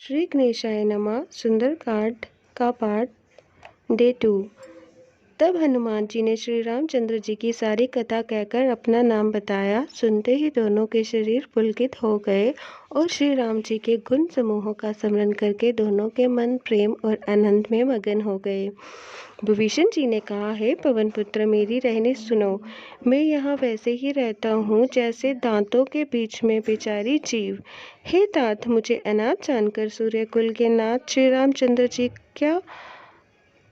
श्री गणेशाय नमः। सुंदरकांड का पाठ डे 2। तब हनुमान जी ने श्री रामचंद्र जी की सारी कथा कहकर अपना नाम बताया। सुनते ही दोनों के शरीर पुलकित हो गए और श्री राम जी के गुण समूहों का स्मरण करके दोनों के मन प्रेम और आनंद में मगन हो गए। विभीषण जी ने कहा, हे पवन पुत्र, मेरी रहनी सुनो। मैं यहाँ वैसे ही रहता हूँ जैसे दांतों के बीच में बेचारी जीव। हे तात, मुझे अनाथ जानकर सूर्यकुल के नाथ श्री रामचंद्र जी क्या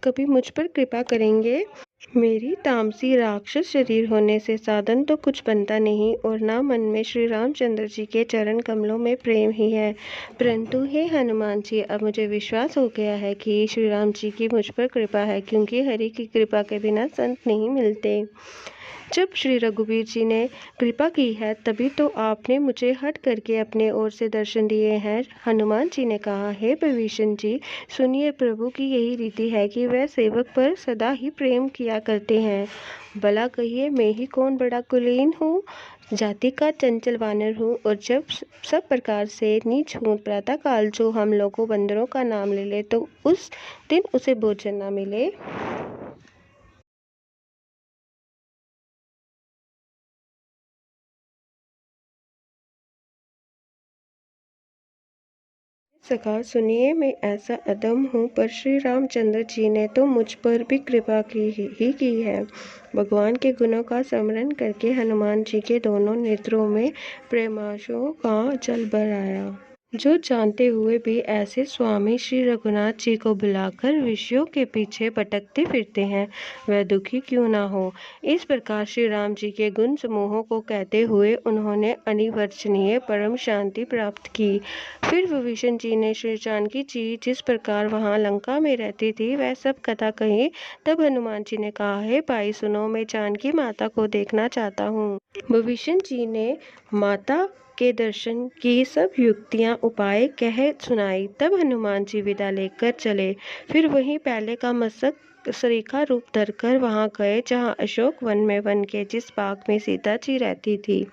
कभी मुझ पर कृपा करेंगे? मेरी तामसी राक्षस शरीर होने से साधन तो कुछ बनता नहीं और ना मन में श्री रामचंद्र जी के चरण कमलों में प्रेम ही है। परंतु हे हनुमान जी, अब मुझे विश्वास हो गया है कि श्री राम जी की मुझ पर कृपा है, क्योंकि हरि की कृपा के बिना संत नहीं मिलते। जब श्री रघुवीर जी ने कृपा की है तभी तो आपने मुझे हट करके अपने ओर से दर्शन दिए हैं। हनुमान जी ने कहा, हे विभीषण जी, सुनिए, प्रभु की यही रीति है कि वह सेवक पर सदा ही प्रेम किया करते हैं। भला कहिए, मैं ही कौन बड़ा कुलीन हूँ, जाति का चंचल वानर हूँ और जब सब प्रकार से नीच हूँ। प्रातः काल जो हम लोगों बंदरों का नाम ले ले तो उस दिन उसे भोजन न मिले। सखा सुनिए, मैं ऐसा अधम हूँ, पर श्री रामचंद्र जी ने तो मुझ पर भी कृपा ही की है। भगवान के गुणों का स्मरण करके हनुमान जी के दोनों नेत्रों में प्रेमांशुओं का जल भर आया। जो जानते हुए भी ऐसे स्वामी श्री रघुनाथ जी को बुलाकर विषयों के पीछे भटकते फिरते हैं, वह दुखी क्यों ना हो। इस प्रकार श्री राम जी के गुण समूहों को कहते हुए उन्होंने अनिवर्चनीय परम शांति प्राप्त की। फिर विभीषण जी ने श्री जानकी जी जिस प्रकार वहां लंका में रहती थी वह सब कथा कही। तब हनुमान जी ने कहा, हे भाई सुनो, मैं जानकी माता को देखना चाहता हूँ। विभीषण जी ने माता के दर्शन की सब युक्तियां उपाय कह सुनाई। तब हनुमान जी विदा लेकर चले। फिर वहीं पहले का मस्तक सरीखा रूप धरकर वहां गए जहां अशोक वन में वन के जिस बाग में सीता जी रहती थी।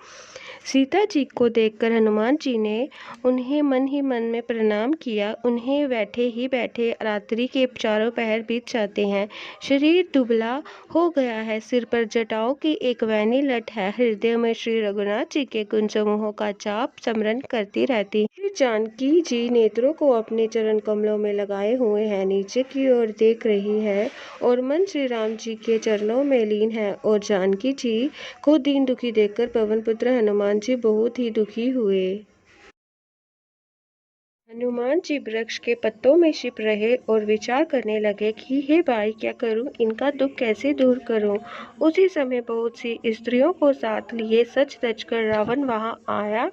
सीता जी को देखकर हनुमान जी ने उन्हें मन ही मन में प्रणाम किया। उन्हें बैठे ही बैठे रात्रि के चारों पहर बीत जाते हैं। शरीर दुबला हो गया है, सिर पर जटाओं की एक वैनी लट है। हृदय में श्री रघुनाथ जी के गुण समूहों का जाप स्मरण करती रहती। श्री जानकी जी नेत्रों को अपने चरण कमलों में लगाए हुए हैं, नीचे की ओर देख रही है और मन श्री राम जी के चरणों में लीन है। और जानकी जी को दीन दुखी देखकर पवन पुत्र हनुमान जी बहुत ही दुखी हुए। हनुमान जी वृक्ष के पत्तों में छिप रहे और विचार करने लगे कि हे भाई, क्या करूं, इनका दुख कैसे दूर करूं। उसी समय बहुत सी स्त्रियों को साथ लिए सच रच कर रावण वहां आया।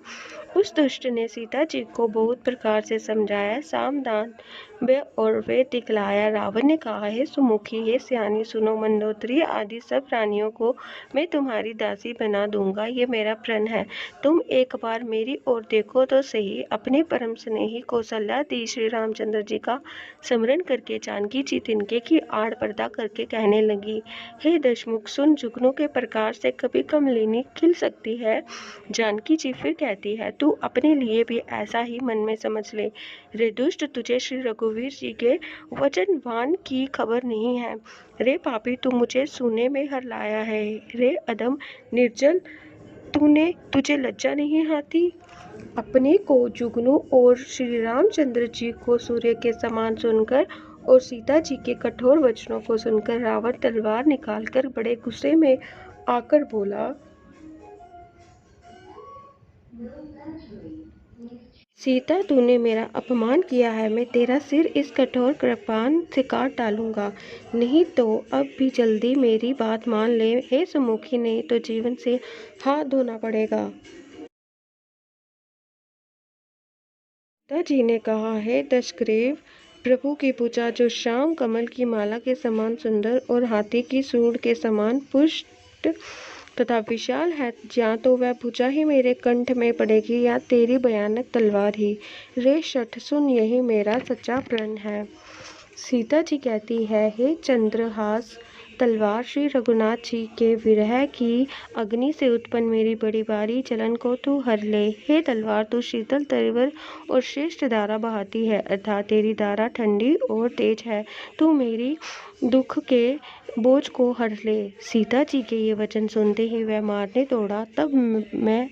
उस दुष्ट ने सीता जी को बहुत प्रकार से समझाया, सामदान और वे दिखलाया। रावण ने कहा, हे सुमुखी, हे सियानी, सुनो, मंदोदरी आदि सब रानियों को मैं तुम्हारी दासी बना दूंगा, ये मेरा प्रण है। तुम एक बार मेरी ओर देखो तो सही। अपने परम स्नेही कौशल्या दी श्री रामचंद्र जी का स्मरण करके जानकी जी तिनके की आड़ पर्दा करके कहने लगी, हे दशमुख सुन, जुगनू के प्रकार से कभी कमलिनी खिल सकती है। जानकी जी फिर कहती है, तू अपने लिए भी ऐसा ही मन में समझ ले। रे दुष्ट, तुझे श्री रघुवीर जी के वचनवान की खबर नहीं है। रे पापी, तू मुझे सोने में हर लाया है। रे अधम निर्जल, तुझे लज्जा नहीं आती। अपने को जुगनू और श्री रामचंद्र जी को सूर्य के समान सुनकर और सीता जी के कठोर वचनों को सुनकर रावण तलवार निकालकर बड़े गुस्से में आकर बोला, सीता, तूने मेरा अपमान किया है। मैं तेरा सिर इस कठोर कृपान से काट डालूंगा। नहीं तो अब भी जल्दी मेरी बात मान ले हे सुमुखी, नहीं तो जीवन से हाथ धोना पड़ेगा। सीता जी ने कहा, हे दशग्रीव, प्रभु की पूजा जो श्याम कमल की माला के समान सुंदर और हाथी की सूंड के समान पुष्ट तथा विशाल है, या तो वह भुजा ही मेरे कंठ में पड़ेगी या तेरी भयानक तलवार ही। रे शठ, सुन, यही मेरा सच्चा प्रण है। सीता जी कहती है, हे चंद्रहास, तलवार श्री रघुनाथ जी के विरह की अग्नि से उत्पन्न मेरी बड़ी भारी जलन को तू हर ले। हे तलवार, तू शीतल तरवर और श्रेष्ठ धारा बहाती है, अर्थात तेरी धारा ठंडी और तेज है। तू मेरी दुख के बोझ को हर ले। सीता जी के ये वचन सुनते ही वह मारने दौड़ा। तब मैं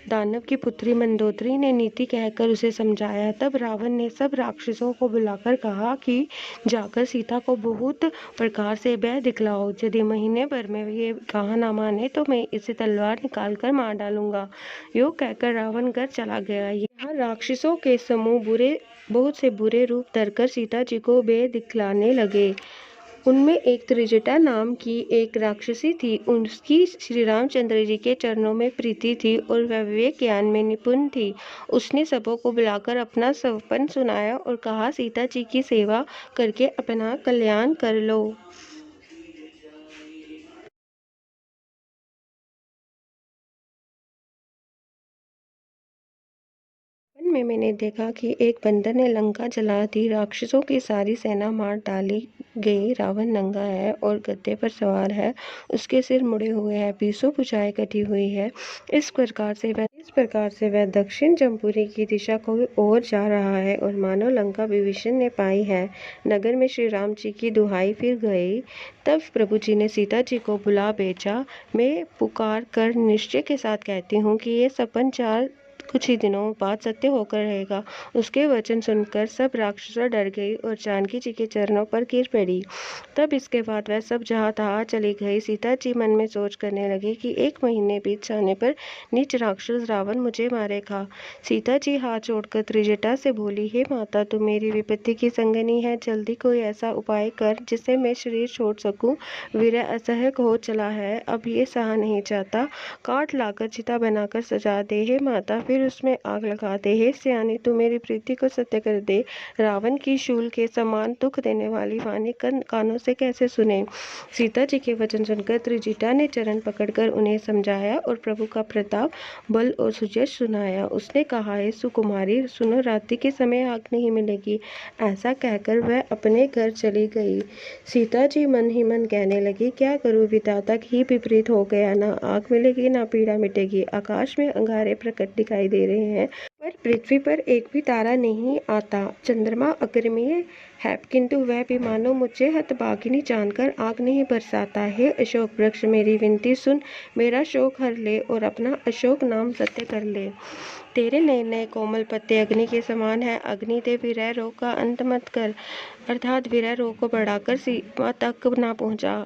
दानव की पुत्री मंदोदरी ने नीति कहकर उसे समझाया। तब रावण ने सब राक्षसों को बुलाकर कहा कि जाकर सीता को बहुत प्रकार से भय दिखलाओ। यदि महीने भर में ये कहा ना माने तो मैं इसे तलवार निकाल कर मार डालूंगा। यूँ कहकर रावण घर चला गया। यहाँ राक्षसों के समूह बहुत से बुरे रूप धरकर सीता जी को भय दिखलाने लगे। उनमें एक त्रिजटा नाम की एक राक्षसी थी। उसकी श्री रामचंद्र जी के चरणों में प्रीति थी और वह विवेक ज्ञान में निपुण थी। उसने सबों को बुलाकर अपना सपन सुनाया और कहा, सीता जी की सेवा करके अपना कल्याण कर लो। में मैंने देखा कि एक बंदर ने लंका जला दी। राक्षसों की सारी सेना मार डाली गई। रावण नंगा है और गद्दे पर सवार है। उसके सिर मुड़े हुए हैं, बीसों भुजाएं कटी हुई है। इस प्रकार से वह दक्षिण जमपुरी की दिशा को ओर जा रहा है और मानो लंका विभीषण ने पाई है। नगर में श्री राम जी की दुहाई फिर गई। तब प्रभु जी ने सीता जी को बुला भेजा। मैं पुकार कर निश्चय के साथ कहती हूँ कि ये सपन कुछ ही दिनों बाद सत्य होकर रहेगा। उसके वचन सुनकर सब राक्षसों डर गई और जानकी जी के चरणों पर गिर पड़ी। तब इसके बाद वह सब जहाँ तहाँ चली गई। सीता जी मन में सोच करने लगी कि 1 महीने बीत जाने पर नीच राक्षस रावण मुझे मारेगा। सीता जी हाथ जोड़कर त्रिजटा से बोली, हे माता, तुम मेरी विपत्ति की संगिनी है। जल्दी कोई ऐसा उपाय कर जिससे मैं शरीर छोड़ सकूं। विरह असह्य हो चला है, अब ये सहा नहीं जाता। काठ लाकर चिता बनाकर सजा दे हे माता, फिर उसमें आग लगा दे। हे सियानी, तू मेरी प्रीति को सत्य कर दे। रावण की शूल के समान दुख देने वाली वाणी कानों से कैसे सुने। सीता जी के वचन सुनकर त्रिजटा ने चरण पकड़कर उन्हें समझाया और प्रभु का प्रताप, बल और सुजस सुनाया। उसने कहा, हे सुकुमारी, सुनो, रात्रि के समय आग नहीं मिलेगी। ऐसा कहकर वह अपने घर चली गई। सीता जी मन ही मन कहने लगी, क्या करूं, विधाता ही विपरीत हो गया। ना आग मिलेगी ना पीड़ा मिटेगी। आकाश में अंगारे प्रकट दिखाई दे रहे हैं पर पृथ्वी पर एक भी तारा नहीं आता। चंद्रमा अग्रमीय है किंतु वह भी मानो मुझे हतभागिनी जानकर आग नहीं बरसाता। हे अशोक वृक्ष, मेरी विनती सुन, मेरा शोक हर ले और अपना अशोक नाम सत्य कर ले। तेरे नए नए कोमल पत्ते अग्नि के समान है। अग्नि दे, विरह रोग का अंत मत कर, अर्थात विरह रोग को बढ़ाकर सीमा तक ना पहुंचा।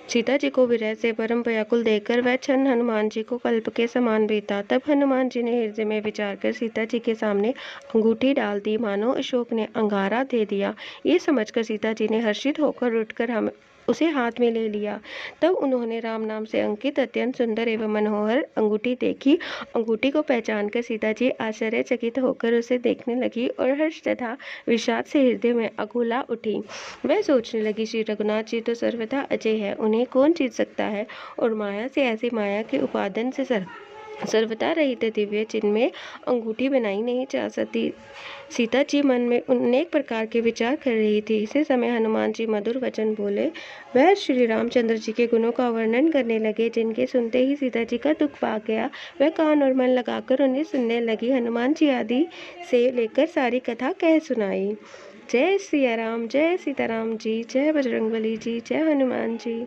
सीता जी को विरह से परम व्याकुल देखकर वह क्षण हनुमान जी को कल्प के समान बीता। तब हनुमान जी ने हृदय में विचार कर सीता जी के सामने अंगूठी डाल दी, मानो अशोक ने अंगारा दे दिया। ये समझकर सीता जी ने हर्षित होकर उठकर उसे हाथ में ले लिया। तब उन्होंने राम नाम से अंकित अत्यंत सुंदर एवं मनोहर अंगूठी देखी। अंगूठी को पहचानकर सीता जी आश्चर्यचकित होकर उसे देखने लगी और हर्ष तथा विषाद से हृदय में अकुला उठी। वह सोचने लगी, श्री रघुनाथ जी तो सर्वथा अजय है, उन्हें कौन जीत सकता है। और माया से ऐसी माया के उपादान से सर्वथा रहित दिव्य जिनमें अंगूठी बनाई नहीं जा सकती। सीता जी मन में अनेक प्रकार के विचार कर रही थी। इसी समय हनुमान जी मधुर वचन बोले। वह श्री रामचंद्र जी के गुणों का वर्णन करने लगे, जिनके सुनते ही सीता जी का दुख भाग गया। वह कान और मन लगाकर उन्हें सुनने लगी। हनुमान जी आदि से लेकर सारी कथा कह सुनाई। जय सिया राम, जय सीताराम जी, जय बजरंगबली जी, जय हनुमान जी।